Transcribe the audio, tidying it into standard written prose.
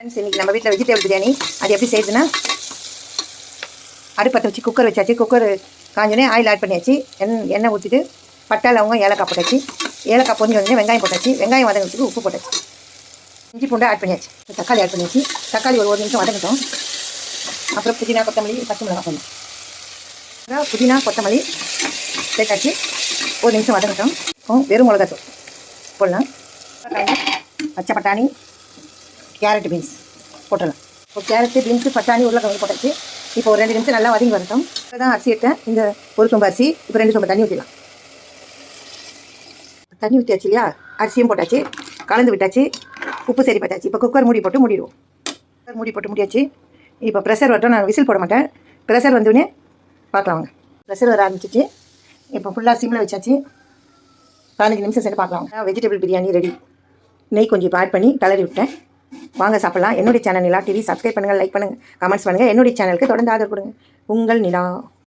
இன்னைக்கு நம்ம வீட்டில் வெஜிடபிள் பிரியாணி அது எப்படி செய்யுதுன்னா, அடுப்பத்தை வச்சு குக்கர் வச்சாச்சு. குக்கர் காஞ்சோடனே ஆயில் ஆட் பண்ணியாச்சு. எண்ணெய் ஊற்றிட்டு பட்டை லவங்கம் ஏலக்காய் போட்டாச்சு. ஏலக்காய் பொரிஞ்சு வந்து வெங்காயம் போட்டாச்சு. வெங்காயம் வதங்கிறதுக்கு உப்பு போட்டாச்சு. இஞ்சி பூண்டை ஆட் பண்ணியாச்சு. தக்காளி ஆட் பண்ணியாச்சு. தக்காளி ஒரு நிமிஷம் வதங்கட்டும். அப்புறம் புதினா கொத்தமல்லி பச்சை மிளகாய் போடணும். அப்புறம் புதினா கொத்தமல்லி சேர்த்தாச்சு. ஒரு நிமிஷம் வதங்கட்டும். வெறும் மிளகாத்தூள் போடலாம். பச்சை பட்டாணி கேரட் பீன்ஸ் போட்டுடலாம். இப்போ கேரட்டு பீன்ஸு பட்டாணி உருளைக்கிழங்கு போட்டாச்சு. இப்போ ஒரு 2 நிமிஷம் நல்லா வதங்கி வரட்டும். இப்போ தான் அரிசி எடுத்தேன். இந்த ஒரு சொம்பு அரிசி. இப்போ 2 சொம்பு தண்ணி ஊற்றிடலாம். தண்ணி ஊற்றியாச்சு இல்லையா, அரிசியும் போட்டாச்சு, கலந்து விட்டாச்சு, உப்பு சரி பார்த்தாச்சு. இப்போ குக்கர் மூடி போட்டு மூடிடுவோம். குக்கர் மூடி போட்டு முடியாச்சு. இப்போ ப்ரெஷர் வரட்டும். நான் விசில் போட மாட்டேன். ப்ரெஷர் வந்தோடனே பார்க்கலாம் வாங்க. ப்ரெஷர் வர ஆரம்பிச்சிச்சு. இப்போ ஃபுல்லாக சிம்மில் வச்சாச்சு. 15 நிமிஷம் சென்று பார்க்கலாம். Vegetable biryani ready. நெய் கொஞ்சம் இப்போ ஆட் பண்ணி கலரி விட்டேன். வாங்க சாப்பிட்லாம். என்னுடைய சேனல் நிலா டிவி சப்ஸ்கிரைப் பண்ணுங்கள், லைக் பண்ணுங்கள், கமெண்ட்ஸ் பண்ணுங்கள். என்னுடைய சேனலுக்கு தொடர்ந்து ஆதரவு கொடுங்க. உங்கள் நிலா.